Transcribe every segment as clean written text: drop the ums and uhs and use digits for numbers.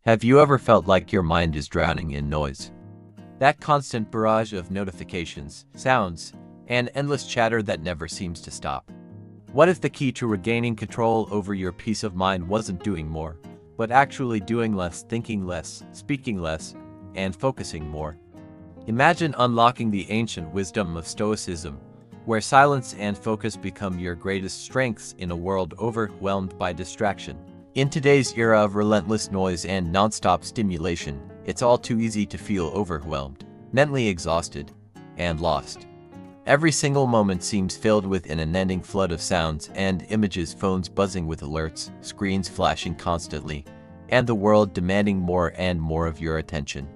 Have you ever felt like your mind is drowning in noise? That constant barrage of notifications, sounds, and endless chatter that never seems to stop. What if the key to regaining control over your peace of mind wasn't doing more, but actually doing less, thinking less, speaking less, and focusing more? Imagine unlocking the ancient wisdom of Stoicism, where silence and focus become your greatest strengths in a world overwhelmed by distraction. In today's era of relentless noise and nonstop stimulation, it's all too easy to feel overwhelmed, mentally exhausted, and lost. Every single moment seems filled with an unending flood of sounds and images, phones buzzing with alerts, screens flashing constantly, and the world demanding more and more of your attention.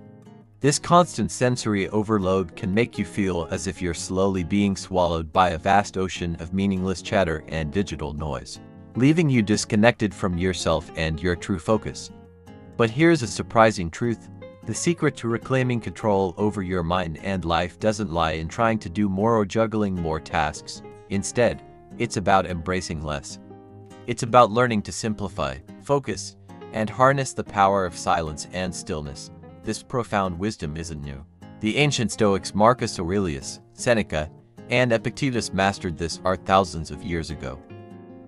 This constant sensory overload can make you feel as if you're slowly being swallowed by a vast ocean of meaningless chatter and digital noise, leaving you disconnected from yourself and your true focus. But here's a surprising truth. The secret to reclaiming control over your mind and life doesn't lie in trying to do more or juggling more tasks. Instead, it's about embracing less. It's about learning to simplify, focus, and harness the power of silence and stillness. This profound wisdom isn't new. The ancient Stoics Marcus Aurelius, Seneca, and Epictetus mastered this art thousands of years ago.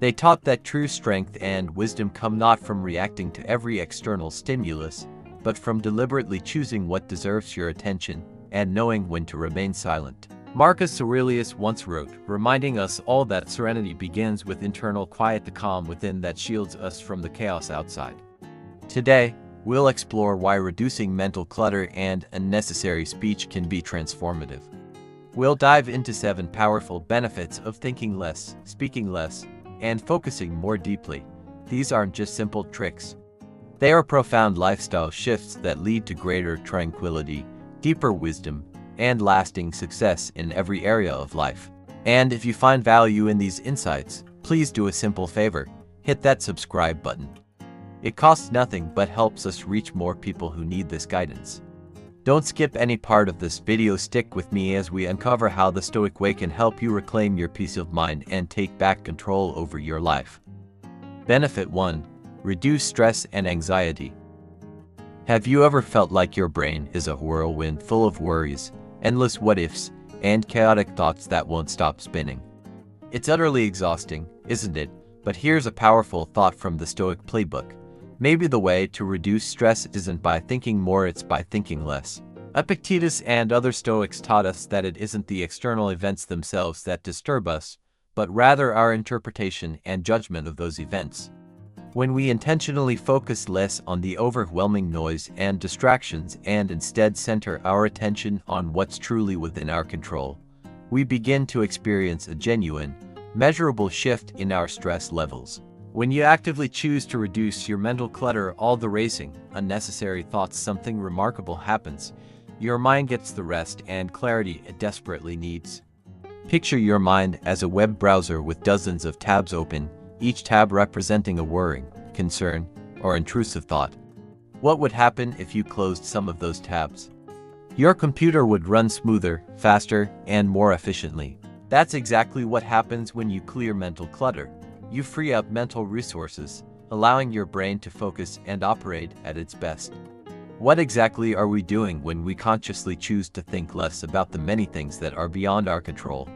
They taught that true strength and wisdom come not from reacting to every external stimulus, but from deliberately choosing what deserves your attention and knowing when to remain silent. Marcus Aurelius once wrote, reminding us all that serenity begins with internal quiet, the calm within that shields us from the chaos outside. Today, we'll explore why reducing mental clutter and unnecessary speech can be transformative. We'll dive into 7 powerful benefits of thinking less, speaking less, and focusing more deeply. These aren't just simple tricks. They are profound lifestyle shifts that lead to greater tranquility, deeper wisdom, and lasting success in every area of life. And if you find value in these insights, please do a simple favor: hit that subscribe button. It costs nothing but helps us reach more people who need this guidance. Don't skip any part of this video. Stick with me as we uncover how the Stoic way can help you reclaim your peace of mind and take back control over your life. Benefit 1. Reduce stress and anxiety. Have you ever felt like your brain is a whirlwind full of worries, endless what-ifs, and chaotic thoughts that won't stop spinning? It's utterly exhausting, isn't it? But here's a powerful thought from the Stoic playbook. Maybe the way to reduce stress isn't by thinking more, it's by thinking less. Epictetus and other Stoics taught us that it isn't the external events themselves that disturb us, but rather our interpretation and judgment of those events. When we intentionally focus less on the overwhelming noise and distractions and instead center our attention on what's truly within our control, we begin to experience a genuine, measurable shift in our stress levels. When you actively choose to reduce your mental clutter, all the racing, unnecessary thoughts, something remarkable happens. Your mind gets the rest and clarity it desperately needs. Picture your mind as a web browser with dozens of tabs open, each tab representing a worrying, concern, or intrusive thought. What would happen if you closed some of those tabs? Your computer would run smoother, faster, and more efficiently. That's exactly what happens when you clear mental clutter. You free up mental resources, allowing your brain to focus and operate at its best. What exactly are we doing when we consciously choose to think less about the many things that are beyond our control?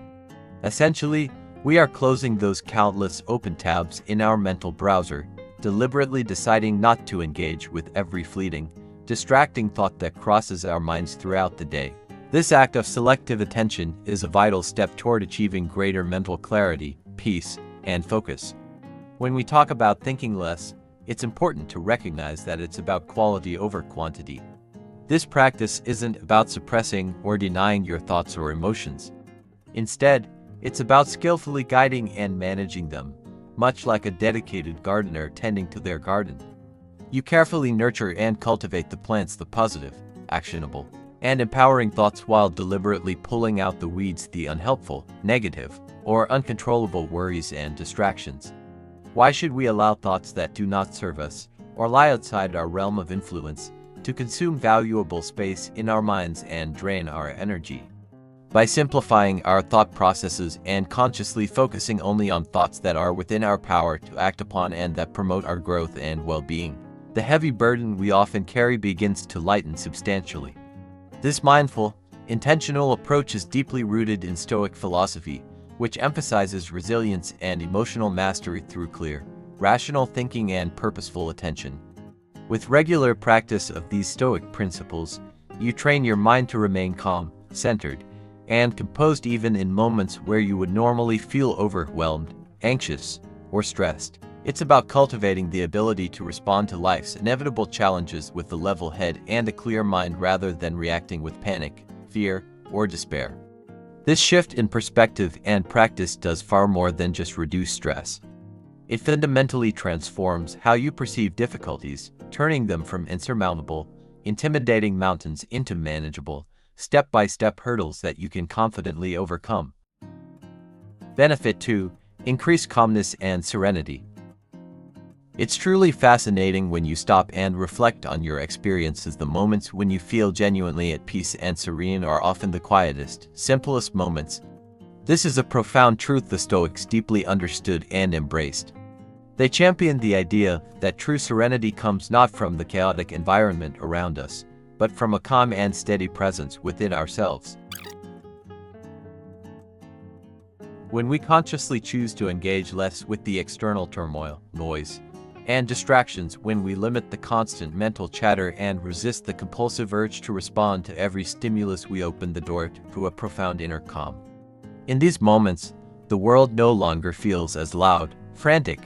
Essentially, we are closing those countless open tabs in our mental browser, deliberately deciding not to engage with every fleeting, distracting thought that crosses our minds throughout the day. This act of selective attention is a vital step toward achieving greater mental clarity, peace, and focus. When we talk about thinking less, it's important to recognize that it's about quality over quantity. This practice isn't about suppressing or denying your thoughts or emotions. Instead, it's about skillfully guiding and managing them, much like a dedicated gardener tending to their garden. You carefully nurture and cultivate the plants, the positive, actionable, and empowering thoughts while deliberately pulling out the weeds, the unhelpful, negative, or uncontrollable worries and distractions. Why should we allow thoughts that do not serve us, or lie outside our realm of influence, to consume valuable space in our minds and drain our energy? By simplifying our thought processes and consciously focusing only on thoughts that are within our power to act upon and that promote our growth and well-being, the heavy burden we often carry begins to lighten substantially. This mindful, intentional approach is deeply rooted in Stoic philosophy, which emphasizes resilience and emotional mastery through clear, rational thinking and purposeful attention. With regular practice of these Stoic principles, you train your mind to remain calm, centered, and composed even in moments where you would normally feel overwhelmed, anxious, or stressed. It's about cultivating the ability to respond to life's inevitable challenges with a level head and a clear mind rather than reacting with panic, fear, or despair. This shift in perspective and practice does far more than just reduce stress. It fundamentally transforms how you perceive difficulties, turning them from insurmountable, intimidating mountains into manageable, step-by-step hurdles that you can confidently overcome. Benefit 2. Increased calmness and serenity. It's truly fascinating when you stop and reflect on your experiences. The moments when you feel genuinely at peace and serene are often the quietest, simplest moments. This is a profound truth the Stoics deeply understood and embraced. They championed the idea that true serenity comes not from the chaotic environment around us, but from a calm and steady presence within ourselves. When we consciously choose to engage less with the external turmoil, noise, and distractions, when we limit the constant mental chatter and resist the compulsive urge to respond to every stimulus, we open the door to a profound inner calm. In these moments, the world no longer feels as loud, frantic,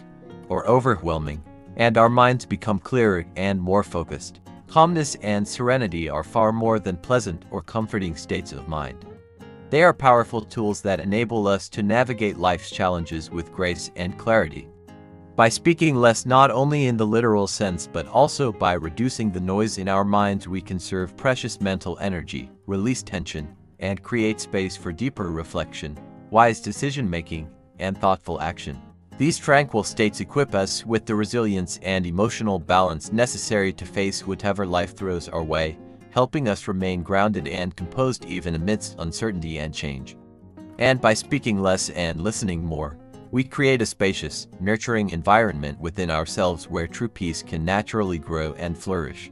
or overwhelming, and our minds become clearer and more focused. Calmness and serenity are far more than pleasant or comforting states of mind. They are powerful tools that enable us to navigate life's challenges with grace and clarity. By speaking less not only in the literal sense but also by reducing the noise in our minds, we conserve precious mental energy, release tension, and create space for deeper reflection, wise decision-making, and thoughtful action. These tranquil states equip us with the resilience and emotional balance necessary to face whatever life throws our way, helping us remain grounded and composed even amidst uncertainty and change. And by speaking less and listening more, we create a spacious, nurturing environment within ourselves where true peace can naturally grow and flourish.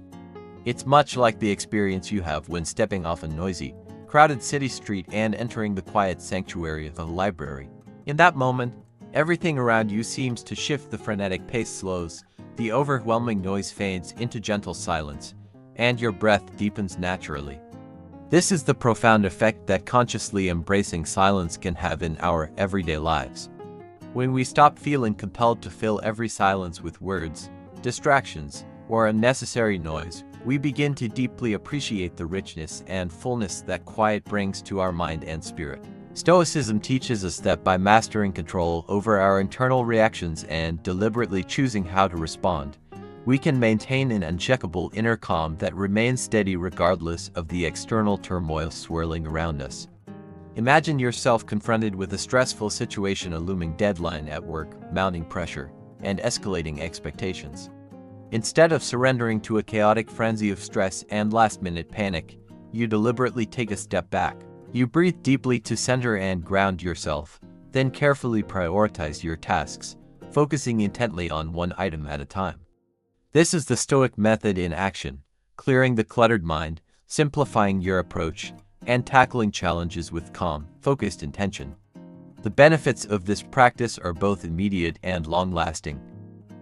It's much like the experience you have when stepping off a noisy, crowded city street and entering the quiet sanctuary of a library. In that moment, everything around you seems to shift. The frenetic pace slows, the overwhelming noise fades into gentle silence, and your breath deepens naturally. This is the profound effect that consciously embracing silence can have in our everyday lives. When we stop feeling compelled to fill every silence with words, distractions, or unnecessary noise, we begin to deeply appreciate the richness and fullness that quiet brings to our mind and spirit. Stoicism teaches us that by mastering control over our internal reactions and deliberately choosing how to respond, we can maintain an uncheckable inner calm that remains steady regardless of the external turmoil swirling around us. Imagine yourself confronted with a stressful situation, a looming deadline at work, mounting pressure, and escalating expectations. Instead of surrendering to a chaotic frenzy of stress and last-minute panic, you deliberately take a step back. You breathe deeply to center and ground yourself, then carefully prioritize your tasks, focusing intently on one item at a time. This is the Stoic method in action, clearing the cluttered mind, simplifying your approach, and tackling challenges with calm, focused intention. The benefits of this practice are both immediate and long-lasting.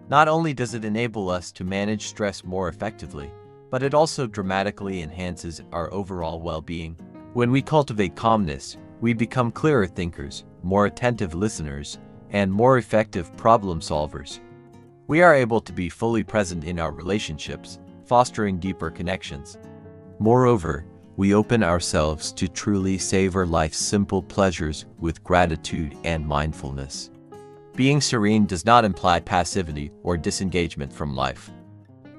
Not only does it enable us to manage stress more effectively, but it also dramatically enhances our overall well-being. When we cultivate calmness, we become clearer thinkers, more attentive listeners, and more effective problem solvers. We are able to be fully present in our relationships, fostering deeper connections. Moreover, we open ourselves to truly savor life's simple pleasures with gratitude and mindfulness. Being serene does not imply passivity or disengagement from life.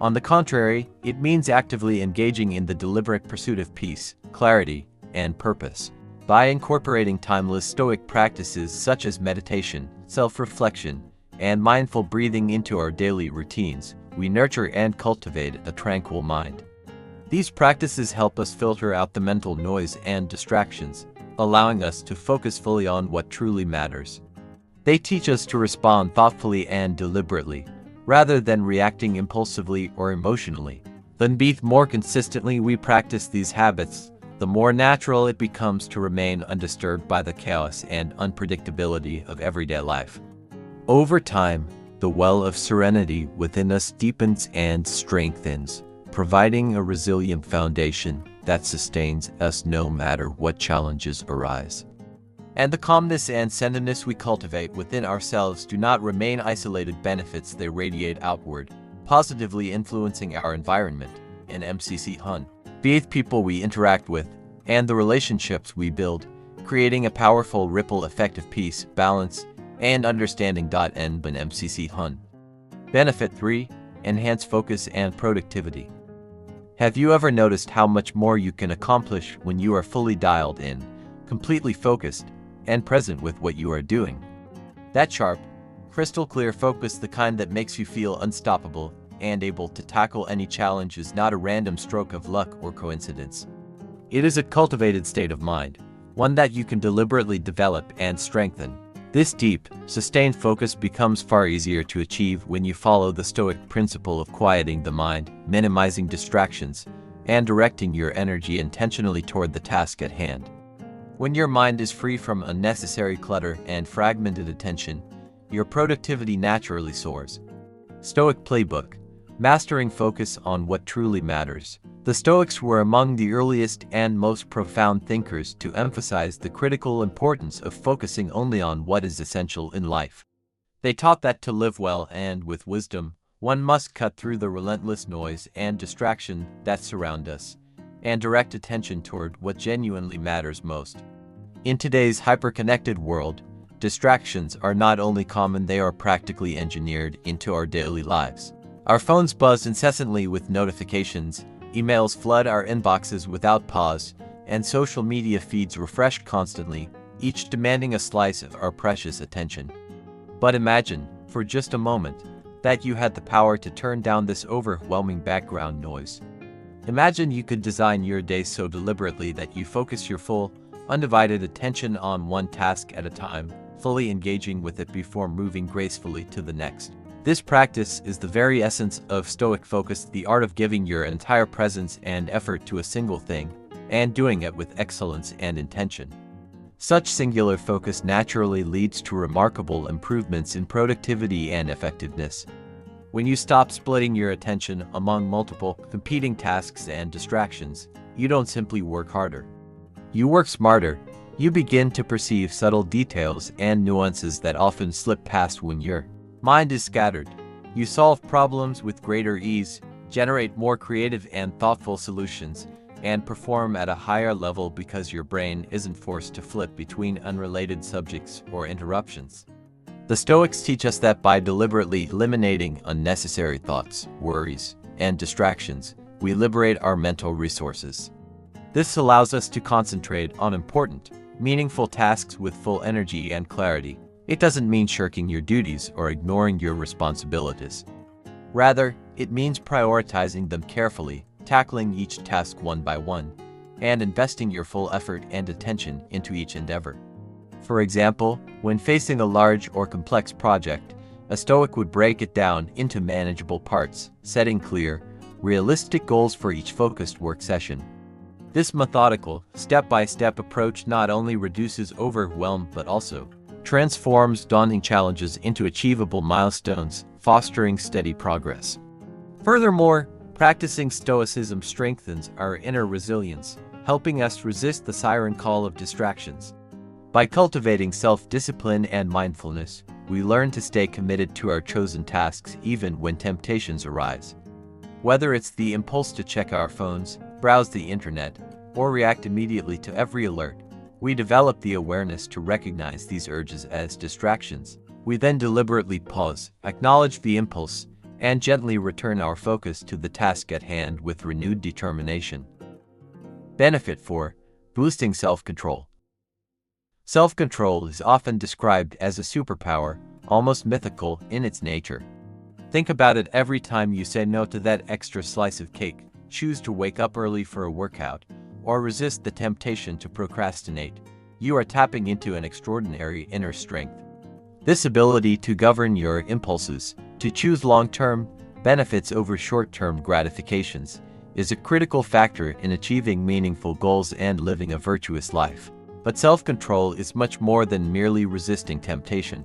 On the contrary, it means actively engaging in the deliberate pursuit of peace, clarity, and purpose. By incorporating timeless Stoic practices such as meditation, self-reflection, and mindful breathing into our daily routines, we nurture and cultivate a tranquil mind. These practices help us filter out the mental noise and distractions, allowing us to focus fully on what truly matters. They teach us to respond thoughtfully and deliberately, rather than reacting impulsively or emotionally. The more consistently we practice these habits, the more natural it becomes to remain undisturbed by the chaos and unpredictability of everyday life. Over time, the well of serenity within us deepens and strengthens, providing a resilient foundation that sustains us no matter what challenges arise. And the calmness and centeredness we cultivate within ourselves do not remain isolated benefits, they radiate outward, positively influencing our environment and MCC Hun, the people we interact with, and the relationships we build, creating a powerful ripple effect of peace, balance, and understanding. N and MCC Hun. Benefit 3. Enhance focus and productivity. Have you ever noticed how much more you can accomplish when you are fully dialed in, completely focused, and present with what you are doing? That sharp, crystal clear focus, the kind that makes you feel unstoppable and able to tackle any challenge, is not a random stroke of luck or coincidence. It is a cultivated state of mind, one that you can deliberately develop and strengthen. This deep, sustained focus becomes far easier to achieve when you follow the Stoic principle of quieting the mind, minimizing distractions, and directing your energy intentionally toward the task at hand. When your mind is free from unnecessary clutter and fragmented attention, your productivity naturally soars. Stoic Playbook: Mastering focus on what truly matters. The Stoics were among the earliest and most profound thinkers to emphasize the critical importance of focusing only on what is essential in life. They taught that to live well and with wisdom, one must cut through the relentless noise and distraction that surround us, and direct attention toward what genuinely matters most. In today's hyper-connected world, distractions are not only common, they are practically engineered into our daily lives. Our phones buzz incessantly with notifications, emails flood our inboxes without pause, and social media feeds refresh constantly, each demanding a slice of our precious attention. But imagine, for just a moment, that you had the power to turn down this overwhelming background noise. Imagine you could design your day so deliberately that you focus your full, undivided attention on one task at a time, fully engaging with it before moving gracefully to the next. This practice is the very essence of Stoic focus, the art of giving your entire presence and effort to a single thing, and doing it with excellence and intention. Such singular focus naturally leads to remarkable improvements in productivity and effectiveness. When you stop splitting your attention among multiple, competing tasks and distractions, you don't simply work harder. You work smarter. You begin to perceive subtle details and nuances that often slip past when your mind is scattered. You solve problems with greater ease, generate more creative and thoughtful solutions, and perform at a higher level because your brain isn't forced to flip between unrelated subjects or interruptions. The Stoics teach us that by deliberately eliminating unnecessary thoughts, worries, and distractions, we liberate our mental resources. This allows us to concentrate on important, meaningful tasks with full energy and clarity. It doesn't mean shirking your duties or ignoring your responsibilities. Rather, it means prioritizing them carefully, tackling each task one by one, and investing your full effort and attention into each endeavor. For example, when facing a large or complex project, a Stoic would break it down into manageable parts, setting clear, realistic goals for each focused work session. This methodical, step-by-step approach not only reduces overwhelm but also transforms daunting challenges into achievable milestones, fostering steady progress. Furthermore, practicing Stoicism strengthens our inner resilience, helping us resist the siren call of distractions. By cultivating self-discipline and mindfulness, we learn to stay committed to our chosen tasks even when temptations arise. Whether it's the impulse to check our phones, browse the internet, or react immediately to every alert, we develop the awareness to recognize these urges as distractions. We then deliberately pause, acknowledge the impulse, and gently return our focus to the task at hand with renewed determination. Benefit 4. Boosting self-control. Self-control is often described as a superpower, almost mythical in its nature. Think about it: every time you say no to that extra slice of cake, choose to wake up early for a workout, or resist the temptation to procrastinate, you are tapping into an extraordinary inner strength. This ability to govern your impulses, To choose long-term benefits over short-term gratifications is a critical factor in achieving meaningful goals and living a virtuous life. But self-control is much more than merely resisting temptation.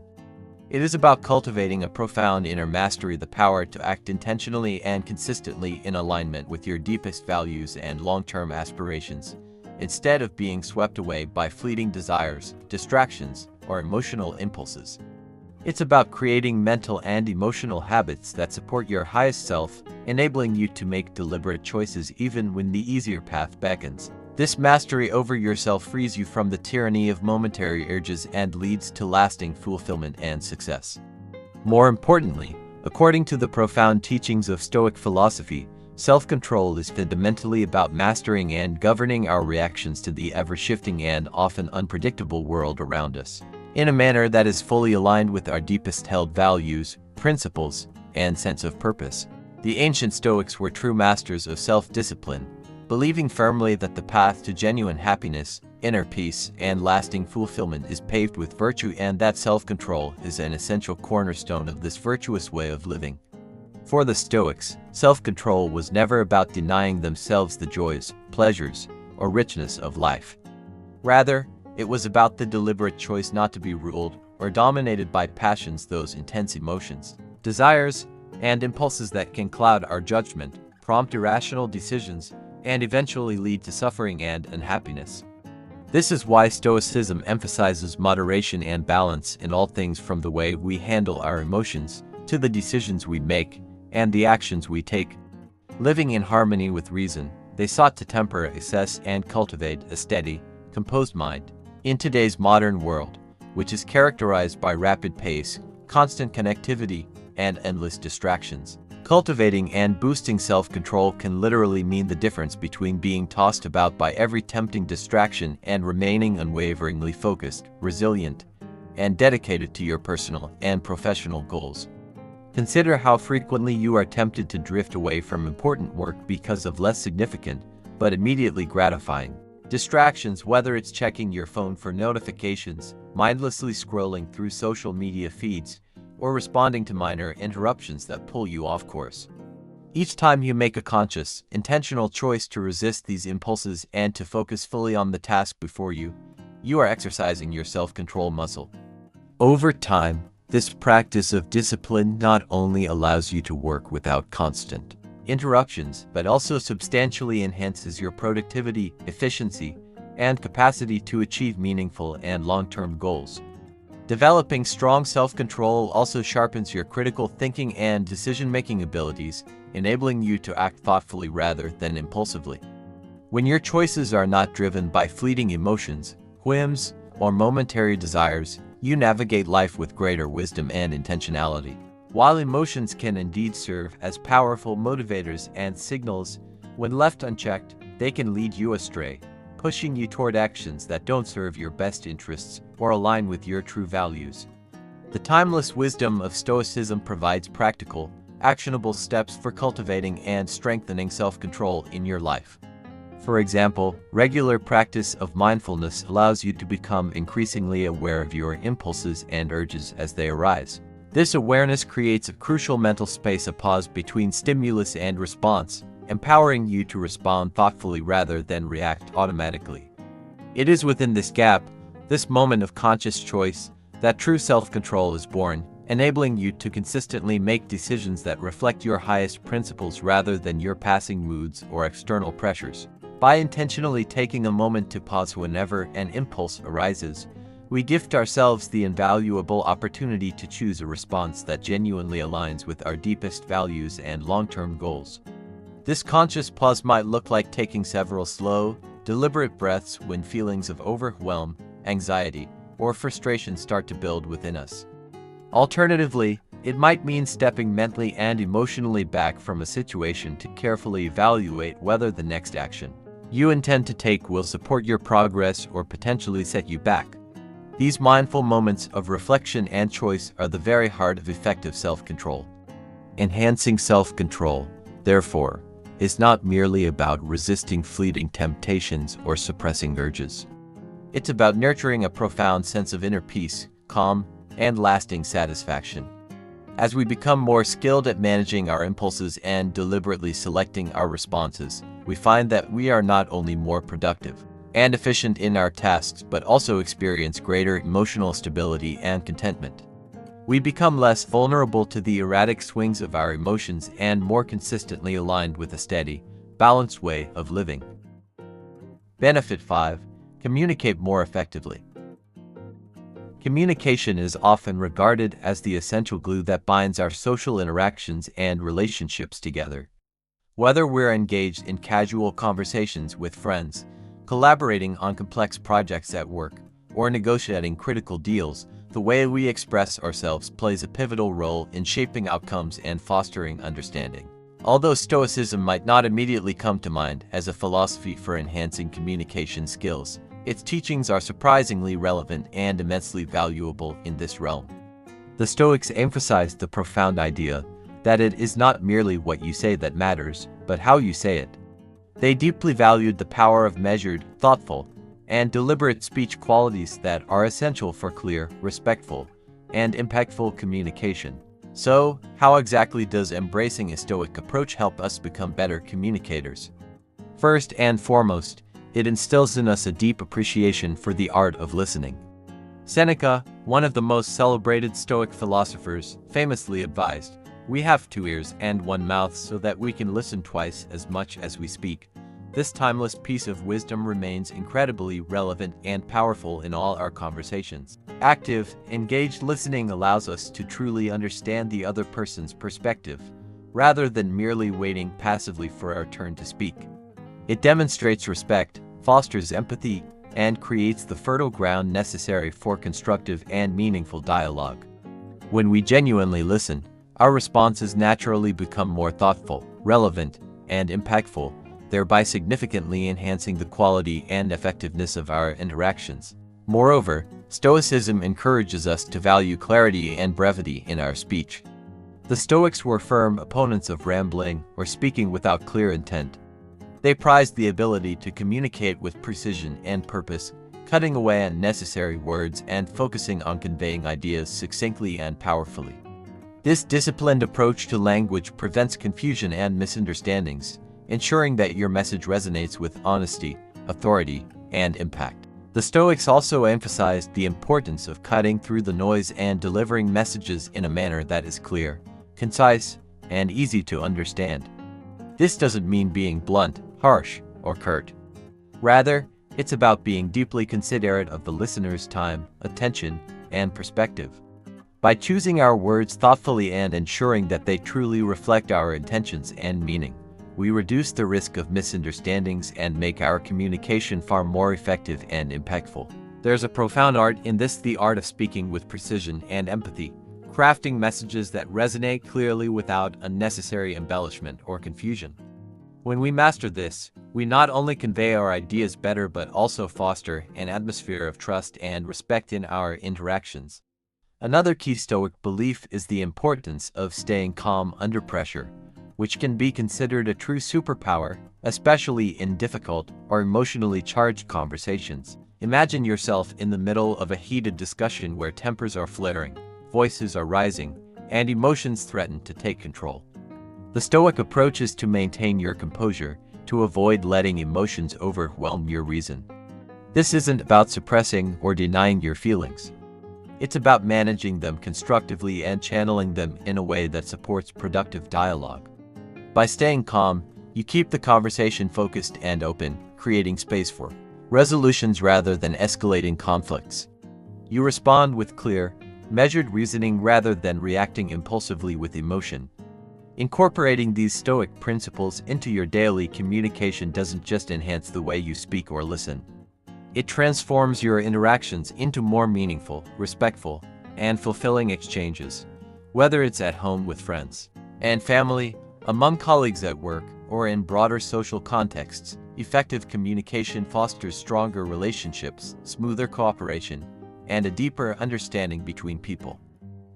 It is about cultivating a profound inner mastery, the power to act intentionally and consistently in alignment with your deepest values and long-term aspirations, instead of being swept away by fleeting desires, distractions, or emotional impulses. It's about creating mental and emotional habits that support your highest self, enabling you to make deliberate choices even when the easier path beckons. This mastery over yourself frees you from the tyranny of momentary urges and leads to lasting fulfillment and success. More importantly, according to the profound teachings of Stoic philosophy, self-control is fundamentally about mastering and governing our reactions to the ever-shifting and often unpredictable world around us, in a manner that is fully aligned with our deepest held values, principles, and sense of purpose. The ancient Stoics were true masters of self-discipline, believing firmly that the path to genuine happiness, inner peace, and lasting fulfillment is paved with virtue, and that self-control is an essential cornerstone of this virtuous way of living. For the Stoics, self-control was never about denying themselves the joys, pleasures, or richness of life. Rather, it was about the deliberate choice not to be ruled or dominated by passions, those intense emotions, desires, and impulses that can cloud our judgment, prompt irrational decisions, and eventually lead to suffering and unhappiness. This is why Stoicism emphasizes moderation and balance in all things, from the way we handle our emotions, to the decisions we make, and the actions we take. Living in harmony with reason, they sought to temper, assess, and cultivate a steady, composed mind. In today's modern world, which is characterized by rapid pace, constant connectivity, and endless distractions, cultivating and boosting self-control can literally mean the difference between being tossed about by every tempting distraction and remaining unwaveringly focused, resilient, and dedicated to your personal and professional goals. Consider how frequently you are tempted to drift away from important work because of less significant, but immediately gratifying distractions, whether it's checking your phone for notifications, mindlessly scrolling through social media feeds, or responding to minor interruptions that pull you off course. Each time you make a conscious, intentional choice to resist these impulses and to focus fully on the task before you, you are exercising your self-control muscle. Over time, this practice of discipline not only allows you to work without constant interruptions, but also substantially enhances your productivity, efficiency, and capacity to achieve meaningful and long-term goals. Developing strong self-control also sharpens your critical thinking and decision-making abilities, enabling you to act thoughtfully rather than impulsively. When your choices are not driven by fleeting emotions, whims, or momentary desires, you navigate life with greater wisdom and intentionality. While emotions can indeed serve as powerful motivators and signals, when left unchecked, they can lead you astray, pushing you toward actions that don't serve your best interests or align with your true values. The timeless wisdom of Stoicism provides practical, actionable steps for cultivating and strengthening self-control in your life. For example, regular practice of mindfulness allows you to become increasingly aware of your impulses and urges as they arise. This awareness creates a crucial mental space, a pause between stimulus and response, empowering you to respond thoughtfully rather than react automatically. It is within this gap, this moment of conscious choice, that true self-control is born, enabling you to consistently make decisions that reflect your highest principles rather than your passing moods or external pressures. By intentionally taking a moment to pause whenever an impulse arises, we gift ourselves the invaluable opportunity to choose a response that genuinely aligns with our deepest values and long-term goals. This conscious pause might look like taking several slow, deliberate breaths when feelings of overwhelm, anxiety, or frustration start to build within us. Alternatively, it might mean stepping mentally and emotionally back from a situation to carefully evaluate whether the next action you intend to take will support your progress or potentially set you back. These mindful moments of reflection and choice are the very heart of effective self-control. Enhancing self-control, therefore, is not merely about resisting fleeting temptations or suppressing urges. It's about nurturing a profound sense of inner peace, calm, and lasting satisfaction. As we become more skilled at managing our impulses and deliberately selecting our responses, we find that we are not only more productive and efficient in our tasks, but also experience greater emotional stability and contentment. We become less vulnerable to the erratic swings of our emotions and more consistently aligned with a steady, balanced way of living. Benefit 5. Communicate more effectively. Communication is often regarded as the essential glue that binds our social interactions and relationships together. Whether we're engaged in casual conversations with friends, collaborating on complex projects at work, or negotiating critical deals, the way we express ourselves plays a pivotal role in shaping outcomes and fostering understanding. Although Stoicism might not immediately come to mind as a philosophy for enhancing communication skills, its teachings are surprisingly relevant and immensely valuable in this realm. The Stoics emphasized the profound idea that it is not merely what you say that matters, but how you say it. They deeply valued the power of measured, thoughtful, and deliberate speech, qualities that are essential for clear, respectful, and impactful communication. So, how exactly does embracing a Stoic approach help us become better communicators? First and foremost, it instills in us a deep appreciation for the art of listening. Seneca, one of the most celebrated Stoic philosophers, famously advised, "We have 2 ears and 1 mouth so that we can listen twice as much as we speak." This timeless piece of wisdom remains incredibly relevant and powerful in all our conversations. Active, engaged listening allows us to truly understand the other person's perspective, rather than merely waiting passively for our turn to speak. It demonstrates respect, fosters empathy, and creates the fertile ground necessary for constructive and meaningful dialogue. When we genuinely listen, our responses naturally become more thoughtful, relevant, and impactful, thereby significantly enhancing the quality and effectiveness of our interactions. Moreover, Stoicism encourages us to value clarity and brevity in our speech. The Stoics were firm opponents of rambling or speaking without clear intent. They prized the ability to communicate with precision and purpose, cutting away unnecessary words and focusing on conveying ideas succinctly and powerfully. This disciplined approach to language prevents confusion and misunderstandings, ensuring that your message resonates with honesty, authority, and impact. The Stoics also emphasized the importance of cutting through the noise and delivering messages in a manner that is clear, concise, and easy to understand. This doesn't mean being blunt, harsh, or curt. Rather, it's about being deeply considerate of the listener's time, attention, and perspective. By choosing our words thoughtfully and ensuring that they truly reflect our intentions and meaning, we reduce the risk of misunderstandings and make our communication far more effective and impactful. There's a profound art in this, the art of speaking with precision and empathy, crafting messages that resonate clearly without unnecessary embellishment or confusion. When we master this, we not only convey our ideas better but also foster an atmosphere of trust and respect in our interactions. Another key Stoic belief is the importance of staying calm under pressure, which can be considered a true superpower, especially in difficult or emotionally charged conversations. Imagine yourself in the middle of a heated discussion where tempers are flaring, voices are rising, and emotions threaten to take control. The Stoic approach is to maintain your composure, to avoid letting emotions overwhelm your reason. This isn't about suppressing or denying your feelings. It's about managing them constructively and channeling them in a way that supports productive dialogue. By staying calm, you keep the conversation focused and open, creating space for resolutions rather than escalating conflicts. You respond with clear, measured reasoning rather than reacting impulsively with emotion. Incorporating these Stoic principles into your daily communication doesn't just enhance the way you speak or listen. It transforms your interactions into more meaningful, respectful, and fulfilling exchanges, whether it's at home with friends and family, among colleagues at work, or in broader social contexts. Effective communication fosters stronger relationships, smoother cooperation, and a deeper understanding between people.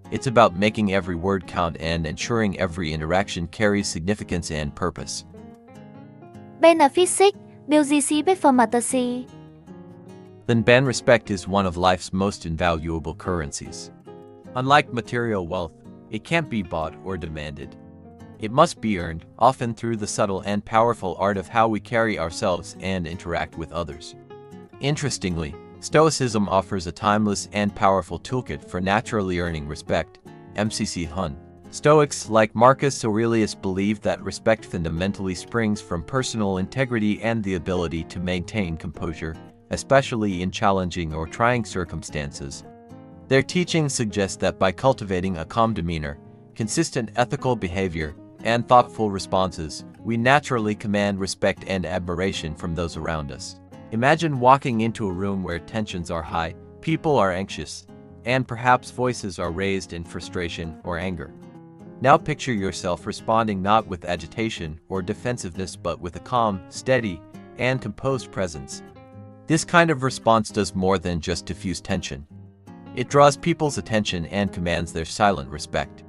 It's about making every word count and ensuring every interaction carries significance and purpose. Benefit 6. Build performance. Then respect is one of life's most invaluable currencies. Unlike material wealth, It can't be bought or demanded. It must be earned, often through the subtle and powerful art of how we carry ourselves and interact with others. Interestingly, Stoicism offers a timeless and powerful toolkit for naturally earning respect. MCC Hun. Stoics, like Marcus Aurelius, believe that respect fundamentally springs from personal integrity and the ability to maintain composure, especially in challenging or trying circumstances. Their teachings suggest that by cultivating a calm demeanor, consistent ethical behavior, and thoughtful responses, we naturally command respect and admiration from those around us. Imagine walking into a room where tensions are high, people are anxious, and perhaps voices are raised in frustration or anger. Now picture yourself responding not with agitation or defensiveness but with a calm, steady, and composed presence. This kind of response does more than just diffuse tension. It draws people's attention and commands their silent respect.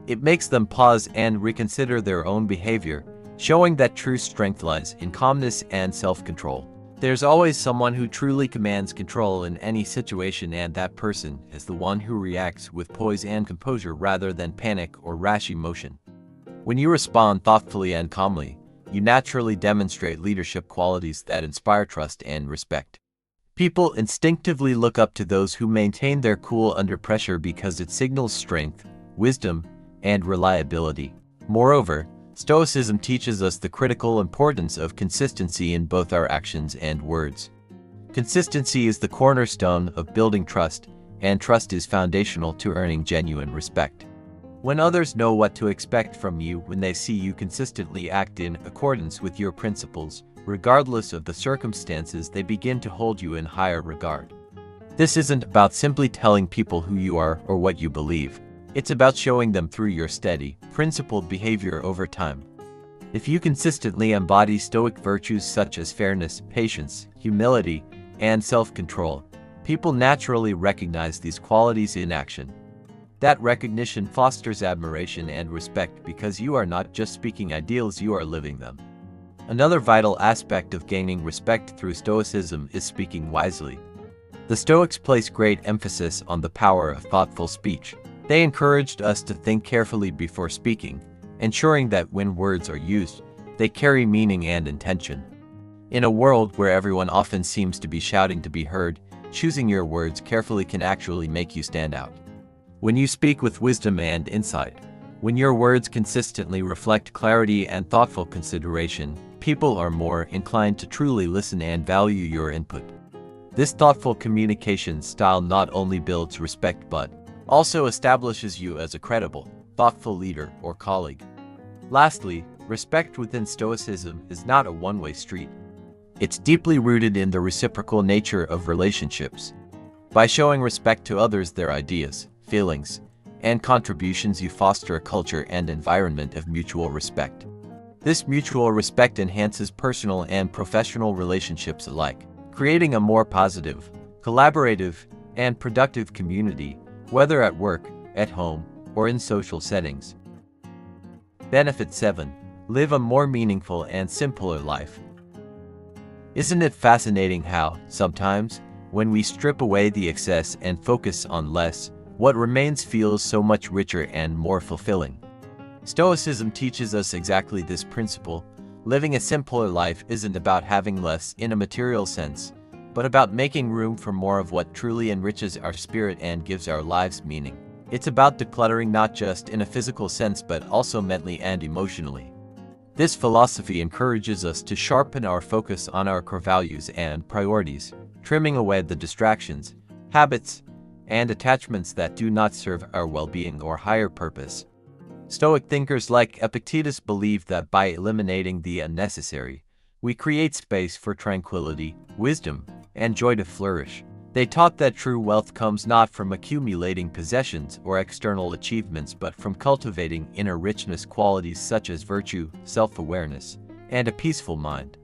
It makes them pause and reconsider their own behavior, showing that true strength lies in calmness and self-control. There's always someone who truly commands control in any situation, and that person is the one who reacts with poise and composure rather than panic or rash emotion. When you respond thoughtfully and calmly, you naturally demonstrate leadership qualities that inspire trust and respect. People instinctively look up to those who maintain their cool under pressure because it signals strength, wisdom, and reliability. Moreover, Stoicism teaches us the critical importance of consistency in both our actions and words. Consistency is the cornerstone of building trust, and trust is foundational to earning genuine respect. When others know what to expect from you, when they see you consistently act in accordance with your principles, regardless of the circumstances, they begin to hold you in higher regard. This isn't about simply telling people who you are or what you believe. It's about showing them through your steady, principled behavior over time. If you consistently embody Stoic virtues such as fairness, patience, humility, and self-control, people naturally recognize these qualities in action. That recognition fosters admiration and respect because you are not just speaking ideals, you are living them. Another vital aspect of gaining respect through Stoicism is speaking wisely. The Stoics place great emphasis on the power of thoughtful speech. They encouraged us to think carefully before speaking, ensuring that when words are used, they carry meaning and intention. In a world where everyone often seems to be shouting to be heard, choosing your words carefully can actually make you stand out. When you speak with wisdom and insight, when your words consistently reflect clarity and thoughtful consideration, people are more inclined to truly listen and value your input. This thoughtful communication style not only builds respect but also establishes you as a credible, thoughtful leader or colleague. Lastly, respect within Stoicism is not a one-way street. It's deeply rooted in the reciprocal nature of relationships. By showing respect to others, their ideas, feelings, and contributions, you foster a culture and environment of mutual respect. This mutual respect enhances personal and professional relationships alike, creating a more positive, collaborative, and productive community, whether at work, at home, or in social settings. Benefit 7. Live a more meaningful and simpler life. Isn't it fascinating how, sometimes, when we strip away the excess and focus on less, what remains feels so much richer and more fulfilling? Stoicism teaches us exactly this principle. Living a simpler life isn't about having less in a material sense, but about making room for more of what truly enriches our spirit and gives our lives meaning. It's about decluttering not just in a physical sense but also mentally and emotionally. This philosophy encourages us to sharpen our focus on our core values and priorities, trimming away the distractions, habits, and attachments that do not serve our well-being or higher purpose. Stoic thinkers like Epictetus believe that by eliminating the unnecessary, we create space for tranquility, wisdom, and joy to flourish. They taught that true wealth comes not from accumulating possessions or external achievements but from cultivating inner richness, qualities such as virtue, self-awareness, and a peaceful mind.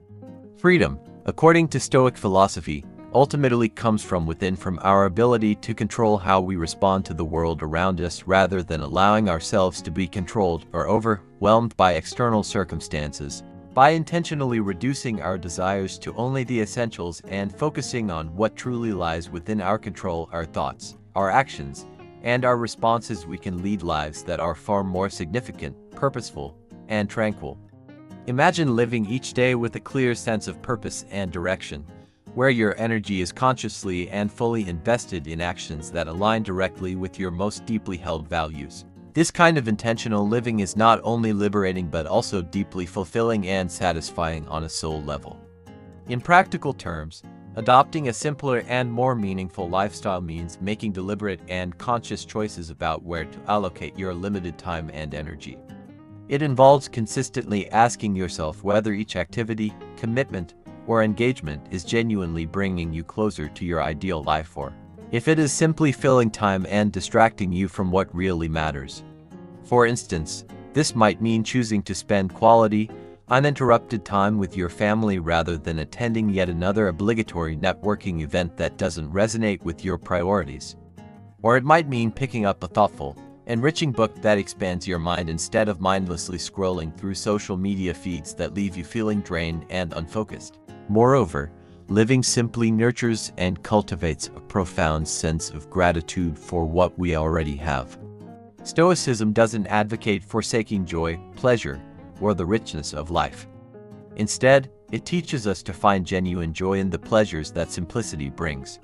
Freedom, according to Stoic philosophy, ultimately comes from within, from our ability to control how we respond to the world around us rather than allowing ourselves to be controlled or overwhelmed by external circumstances. By intentionally reducing our desires to only the essentials and focusing on what truly lies within our control, our thoughts, our actions, and our responses we can lead lives that are far more significant, purposeful, and tranquil. Imagine living each day with a clear sense of purpose and direction, where your energy is consciously and fully invested in actions that align directly with your most deeply held values. This kind of intentional living is not only liberating but also deeply fulfilling and satisfying on a soul level. In practical terms, adopting a simpler and more meaningful lifestyle means making deliberate and conscious choices about where to allocate your limited time and energy. It involves consistently asking yourself whether each activity, commitment, or engagement is genuinely bringing you closer to your ideal life, or if it is simply filling time and distracting you from what really matters. For instance, this might mean choosing to spend quality, uninterrupted time with your family rather than attending yet another obligatory networking event that doesn't resonate with your priorities. Or it might mean picking up a thoughtful, enriching book that expands your mind instead of mindlessly scrolling through social media feeds that leave you feeling drained and unfocused. Moreover, living simply nurtures and cultivates a profound sense of gratitude for what we already have. Stoicism doesn't advocate forsaking joy, pleasure, or the richness of life. Instead, it teaches us to find genuine joy in the pleasures that simplicity brings.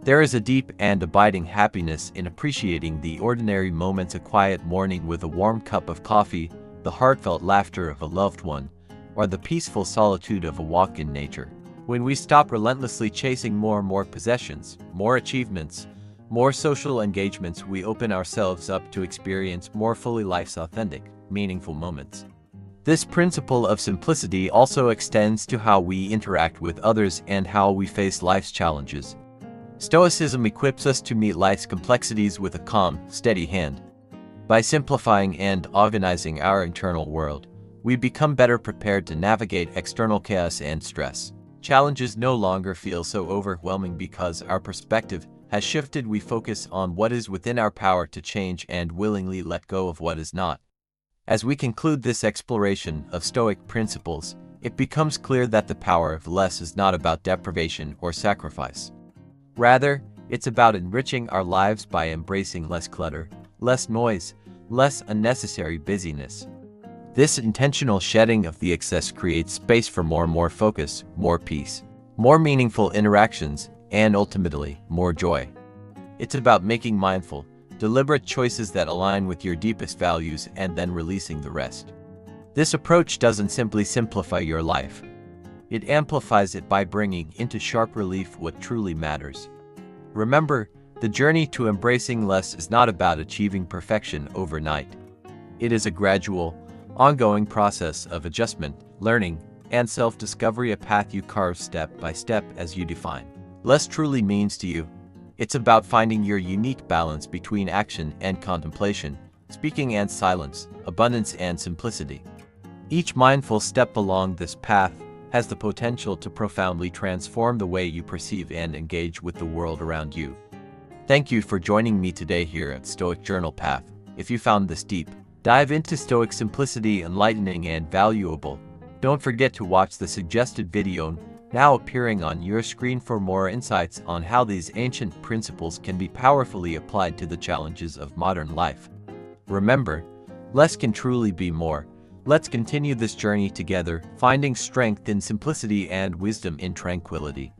There is a deep and abiding happiness in appreciating the ordinary moments: a quiet morning with a warm cup of coffee, the heartfelt laughter of a loved one, or the peaceful solitude of a walk in nature. When we stop relentlessly chasing more and more possessions, more achievements, more social engagements, we open ourselves up to experience more fully life's authentic, meaningful moments. This principle of simplicity also extends to how we interact with others and how we face life's challenges. Stoicism equips us to meet life's complexities with a calm, steady hand. By simplifying and organizing our internal world, we become better prepared to navigate external chaos and stress. Challenges no longer feel so overwhelming because our perspective has shifted. We focus on what is within our power to change and willingly let go of what is not. As we conclude this exploration of Stoic principles, it becomes clear that the power of less is not about deprivation or sacrifice. Rather, it's about enriching our lives by embracing less clutter, less noise, less unnecessary busyness. This intentional shedding of the excess creates space for more focus, more peace, more meaningful interactions, and ultimately, more joy. It's about making mindful, deliberate choices that align with your deepest values and then releasing the rest. This approach doesn't simply simplify your life. It amplifies it by bringing into sharp relief what truly matters. Remember, the journey to embracing less is not about achieving perfection overnight. It is a gradual, ongoing process of adjustment, learning, and self-discovery, a path you carve step by step as you define less truly means to you. It's about finding your unique balance between action and contemplation, speaking and silence, abundance and simplicity. Each mindful step along this path has the potential to profoundly transform the way you perceive and engage with the world around you. Thank you for joining me today here at Stoic Journal Path. If you found this deep dive into Stoic simplicity enlightening and valuable, don't forget to watch the suggested video now appearing on your screen for more insights on how these ancient principles can be powerfully applied to the challenges of modern life. Remember, less can truly be more. Let's continue this journey together, finding strength in simplicity and wisdom in tranquility.